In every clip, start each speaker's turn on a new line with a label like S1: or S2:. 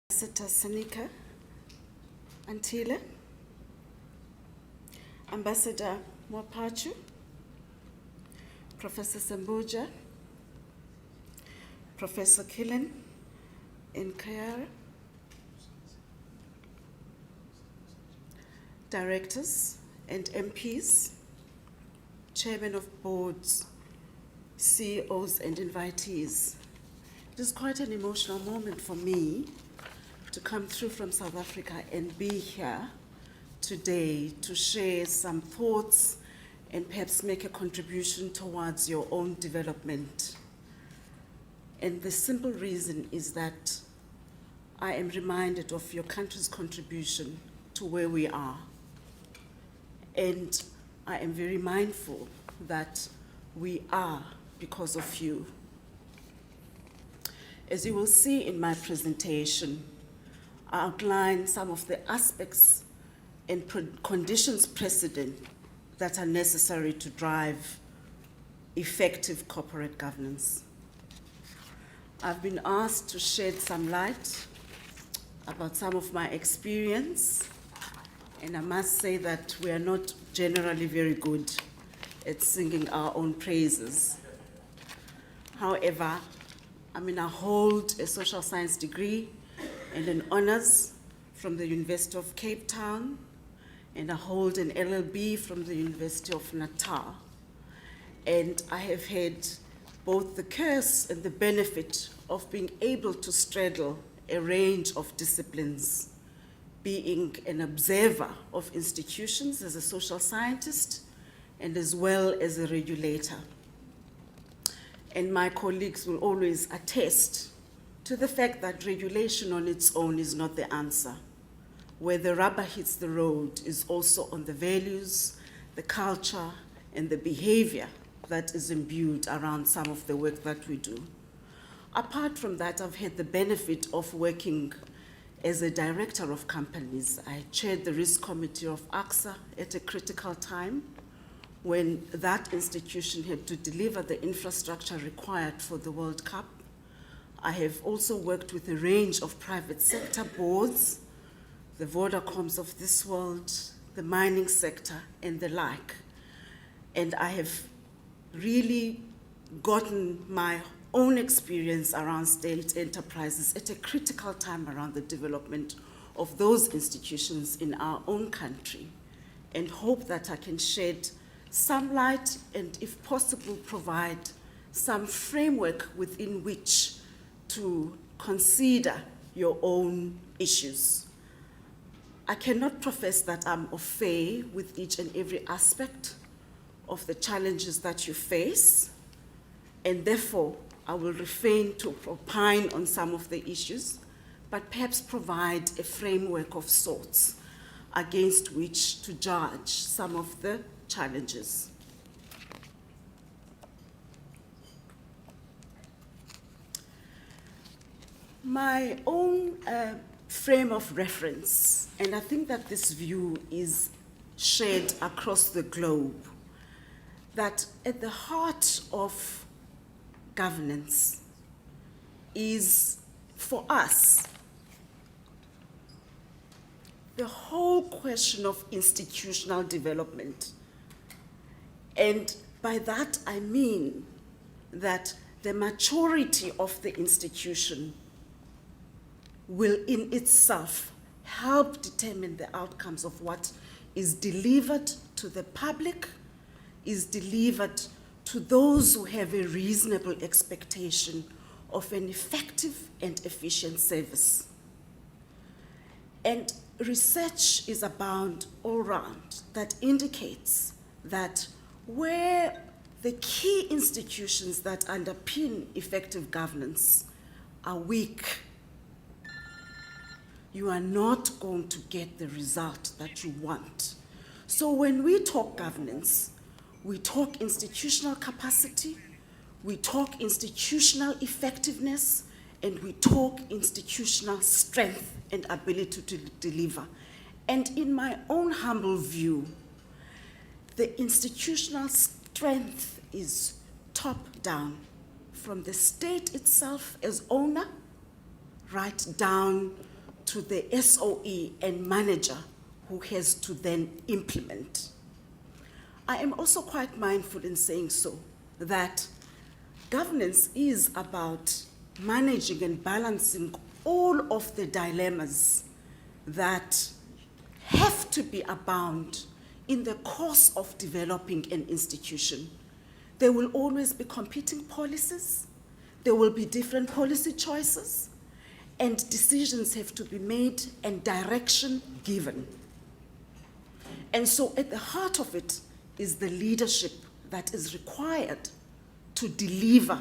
S1: Ambassador Sanika Antile, Ambassador Mwapachu, Professor Sambuja, Professor Killen Nkayara, directors and MPs, chairmen of boards, CEOs and invitees. It is quite an emotional moment for me to come through from South Africa and be here today to share some thoughts and perhaps make a contribution towards your own development. And the simple reason is that I am reminded of your country's contribution to where we are. And I am very mindful that we are because of you. As you will see in my presentation, I outline some of the aspects and conditions precedent that are necessary to drive effective corporate governance. I've been asked to shed some light about some of my experience, and I must say that we are not generally very good at singing our own praises. However, I hold a social science degree and an honors from the University of Cape Town, and I hold an LLB from the University of Natal. And I have had both the curse and the benefit of being able to straddle a range of disciplines, being an observer of institutions as a social scientist and as well as a regulator. And my colleagues will always attest to the fact that regulation on its own is not the answer. Where the rubber hits the road is also on the values, the culture, and the behavior that is imbued around some of the work that we do. Apart from that, I've had the benefit of working as a director of companies. I chaired the risk committee of AXA at a critical time when that institution had to deliver the infrastructure required for the World Cup. I have also worked with a range of private sector boards, the Vodacoms of this world, the mining sector, and the like. And I have really gotten my own experience around state enterprises at a critical time around the development of those institutions in our own country, and hope that I can shed some light and, if possible, provide some framework within which to consider your own issues. I cannot profess that I'm au fait with each and every aspect of the challenges that you face, and therefore I will refrain to opine on some of the issues, but perhaps provide a framework of sorts against which to judge some of the challenges. My own frame of reference, and I think that this view is shared across the globe, that at the heart of governance is, for us, the whole question of institutional development. And by that I mean that the maturity of the institution will in itself help determine the outcomes of what is delivered to the public, is delivered to those who have a reasonable expectation of an effective and efficient service. And research is abound all around that indicates that where the key institutions that underpin effective governance are weak, you are not going to get the result that you want. So when we talk governance, we talk institutional capacity, we talk institutional effectiveness, and we talk institutional strength and ability to deliver. And in my own humble view, the institutional strength is top-down, from the state itself as owner, right down to the SOE and manager who has to then implement. I am also quite mindful in saying so, that governance is about managing and balancing all of the dilemmas that have to be abound in the course of developing an institution. There will always be competing policies, there will be different policy choices, and decisions have to be made and direction given. And so at the heart of it is the leadership that is required to deliver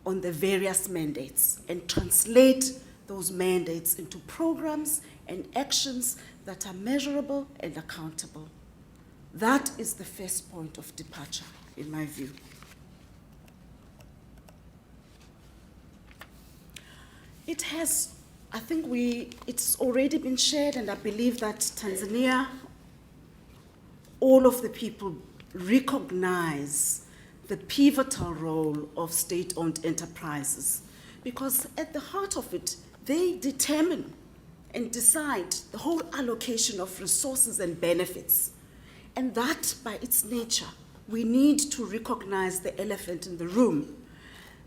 S1: on the various mandates and translate those mandates into programs and actions that are measurable and accountable. That is the first point of departure, in my view. It has, I think it's already been shared, and I believe that Tanzania, all of the people recognize the pivotal role of state-owned enterprises, because at the heart of it, they determine and decide the whole allocation of resources and benefits. And that, by its nature, we need to recognize the elephant in the room,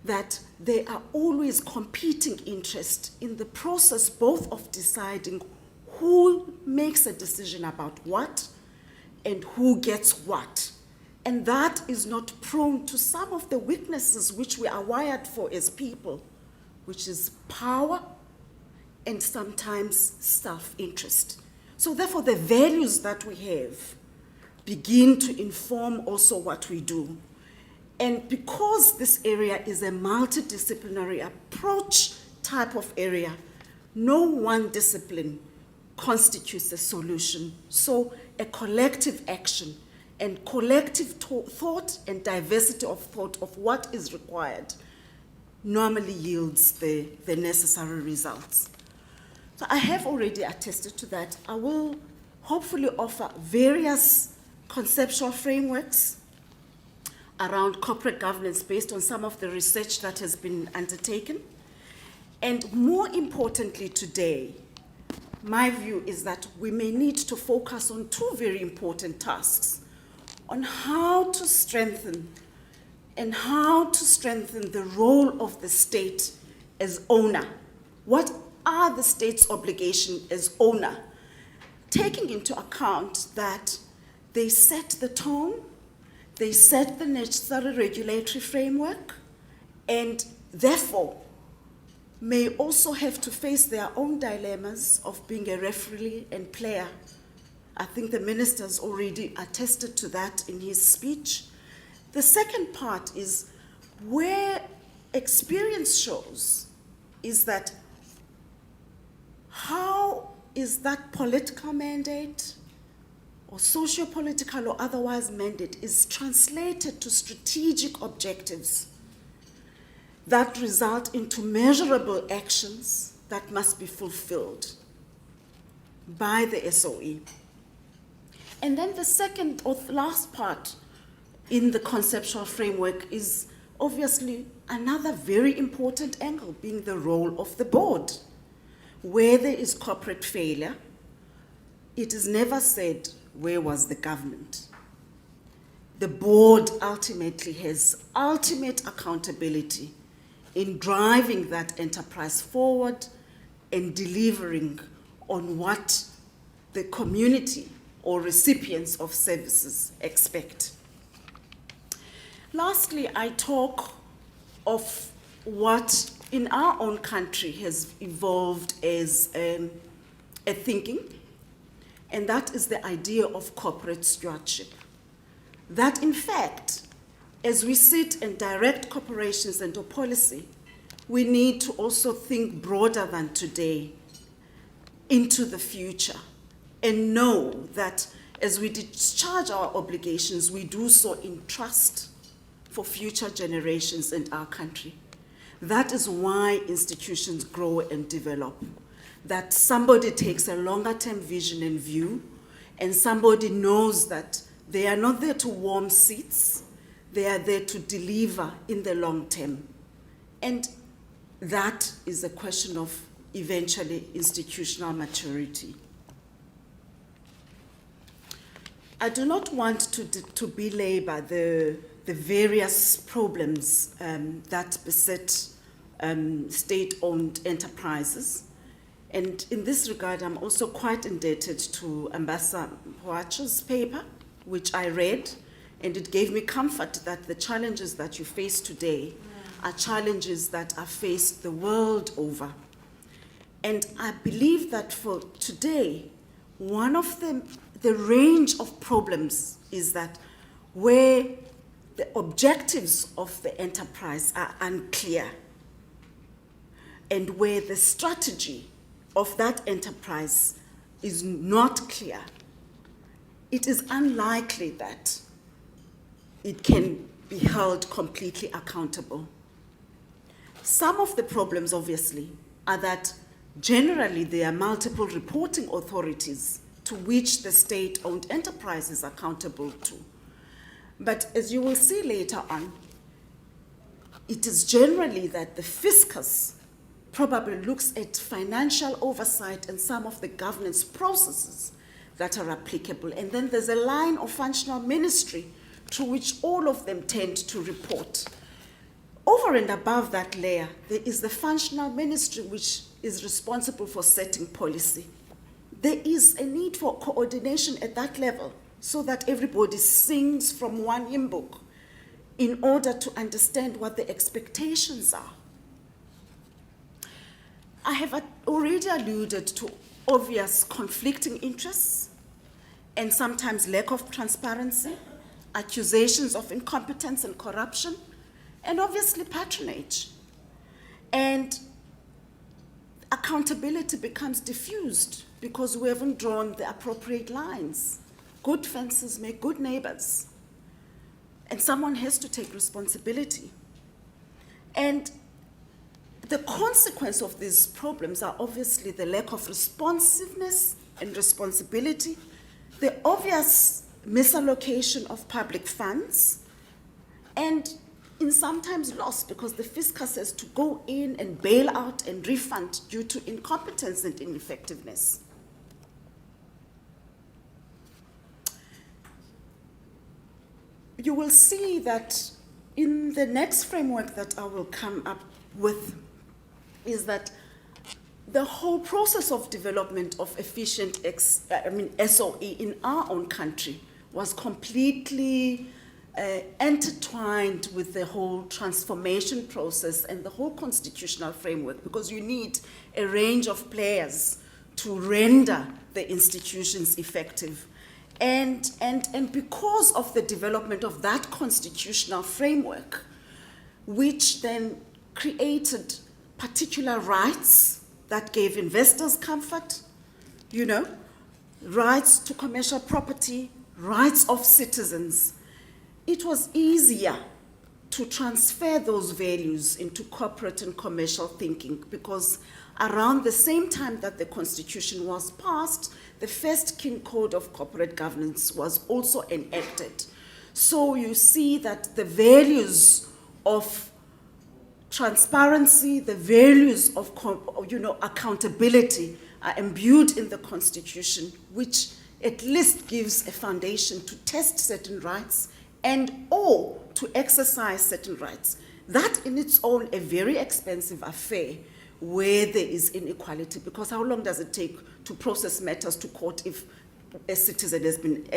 S1: that there are always competing interests in the process, both of deciding who makes a decision about what and who gets what. And that is not prone to some of the weaknesses which we are wired for as people, which is power and sometimes self-interest. So therefore, the values that we have begin to inform also what we do. And because this area is a multidisciplinary approach type of area, no one discipline constitutes a solution. So a collective action and collective thought and diversity of thought of what is required normally yields the necessary results. So I have already attested to that. I will hopefully offer various conceptual frameworks around corporate governance based on some of the research that has been undertaken. And more importantly today, my view is that we may need to focus on two very important tasks, on how to strengthen the role of the state as owner. What are the state's obligations as owner? Taking into account that they set the tone, they set the necessary regulatory framework, and therefore may also have to face their own dilemmas of being a referee and player. I think the minister's already attested to that in his speech. The second part is where experience shows is that how is that political mandate or socio-political or otherwise mandate is translated to strategic objectives that result into measurable actions that must be fulfilled by the SOE. And then the second or last part in the conceptual framework is obviously another very important angle, being the role of the board. Where there is corporate failure, it is never said, where was the government? The board ultimately has ultimate accountability in driving that enterprise forward and delivering on what the community or recipients of services expect. Lastly, I talk of what in our own country has evolved as a thinking, and that is the idea of corporate stewardship. That in fact, as we sit and direct corporations and policy, we need to also think broader than today into the future and know that as we discharge our obligations, we do so in trust for future generations in our country. That is why institutions grow and develop, that somebody takes a longer term vision and view, and somebody knows that they are not there to warm seats, they are there to deliver in the long term. And that is a question of eventually institutional maturity. I do not want to belabor the various problems that beset state-owned enterprises. And in this regard, I'm also quite indebted to Ambassador Poacha's paper, which I read, and it gave me comfort that the challenges that you face today are challenges that are faced the world over. And I believe that for today, one of the range of problems is that where the objectives of the enterprise are unclear and where the strategy of that enterprise is not clear, it is unlikely that it can be held completely accountable. Some of the problems, obviously, are that generally there are multiple reporting authorities to which the state-owned enterprise is accountable to. But as you will see later on, it is generally that the fiscus probably looks at financial oversight and some of the governance processes that are applicable. And then there's a line of functional ministry through which all of them tend to report. Over and above that layer, there is the functional ministry which is responsible for setting policy. There is a need for coordination at that level so that everybody sings from one hymn book in order to understand what the expectations are. I have already alluded to obvious conflicting interests and sometimes lack of transparency, accusations of incompetence and corruption, and obviously patronage. And accountability becomes diffused because we haven't drawn the appropriate lines. Good fences make good neighbors. And someone has to take responsibility. And the consequence of these problems are obviously the lack of responsiveness and responsibility, the obvious misallocation of public funds, and in sometimes loss because the fiscus has to go in and bail out and refund due to incompetence and ineffectiveness. You will see that in the next framework that I will come up with is that the whole process of development of efficient SOE in our own country was completely intertwined with the whole transformation process and the whole constitutional framework, because you need a range of players to render the institutions effective. And because of the development of that constitutional framework, which then created particular rights that gave investors comfort, rights to commercial property, rights of citizens, it was easier to transfer those values into corporate and commercial thinking, because around the same time that the Constitution was passed, the first King Code of Corporate Governance was also enacted. So you see that the values of transparency, the values of accountability are imbued in the Constitution, which at least gives a foundation to test certain rights and or to exercise certain rights. That in its own a very expensive affair where there is inequality, because how long does it take to process matters to court if a citizen has been,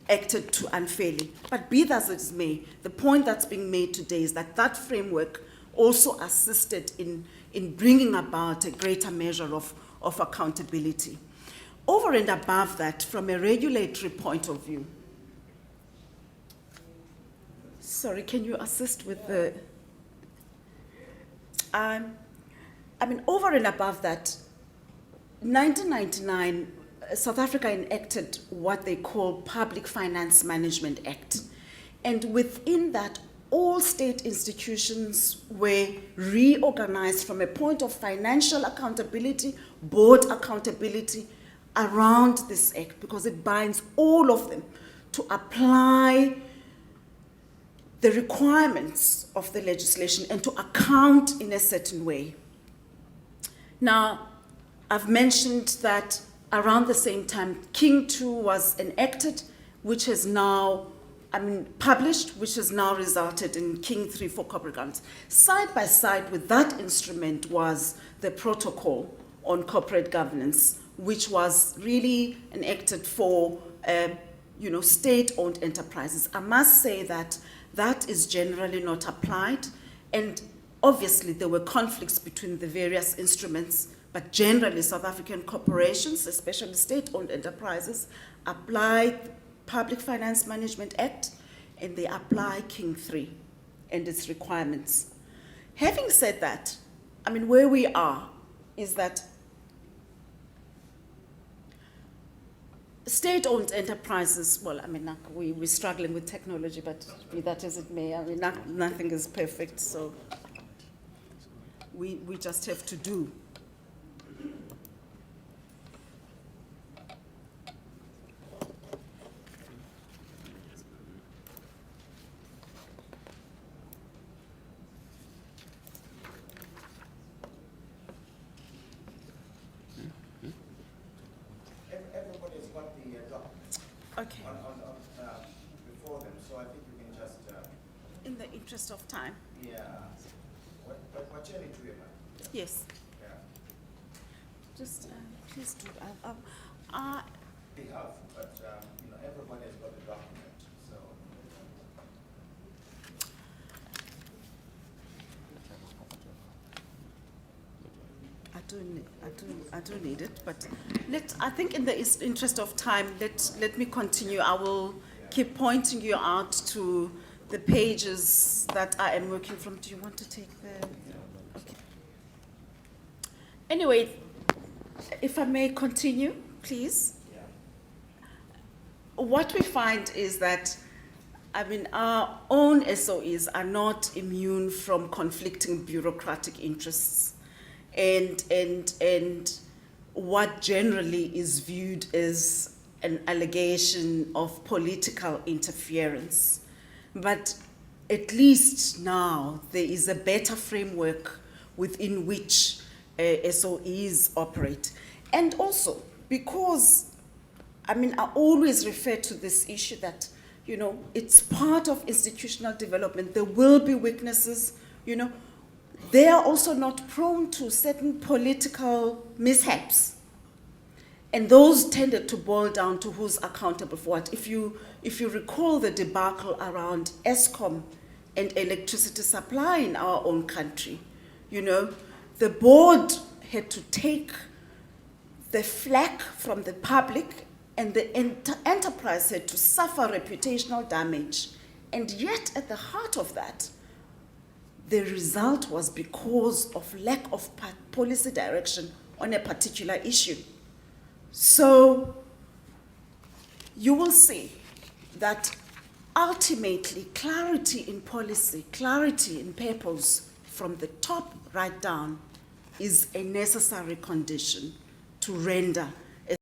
S1: acted to unfairly? But be that as it may, the point that's being made today is that that framework also assisted in bringing about a greater measure of accountability. Over and above that, from a regulatory point of view, sorry, can you assist with the, over and above that, 1999, South Africa enacted what they call Public Finance Management Act. And within that, all state institutions were reorganized from a point of financial accountability, board accountability, around this act, because it binds all of them to apply the requirements of the legislation and to account in a certain way. Now, I've mentioned that around the same time, King 2 was enacted, which has now, published, which has now resulted in King 3 for corporate governance. Side by side with that instrument was the protocol on corporate governance, which was really enacted for state-owned enterprises. I must say that that is generally not applied, and obviously there were conflicts between the various instruments, but generally South African corporations, especially state-owned enterprises, apply Public Finance Management Act, and they apply King 3 and its requirements. Having said that, where we are is that state-owned enterprises, we're struggling with technology, but be that as it may, nothing is perfect, so we just have to do.
S2: Everybody's got the document
S1: Okay.
S2: before them, so I think you can just...
S1: In the interest of time.
S2: Yeah. What you need to hear, man?
S1: Yes.
S2: Yeah.
S1: Just please do.
S2: They have, but everybody has got the document, so...
S1: I do need it, but I think in the interest of time, let me continue. I will keep pointing you out to the pages that I am working from. Do you want to take the? Okay. Anyway, if I may continue, please.
S2: Yeah.
S1: What we find is that, our own SOEs are not immune from conflicting bureaucratic interests. And what generally is viewed as an allegation of political interference. But at least now there is a better framework within which SOEs operate. And also, because, I always refer to this issue that, it's part of institutional development. There will be weaknesses, They are also not prone to certain political mishaps. And those tended to boil down to who's accountable for what. If you recall the debacle around Eskom and electricity supply in our own country, the board had to take the flack from the public, and the enterprise had to suffer reputational damage. And yet at the heart of that, the result was because of lack of policy direction on a particular issue. So you will see that ultimately clarity in policy, clarity in purpose from the top right down is a necessary condition to render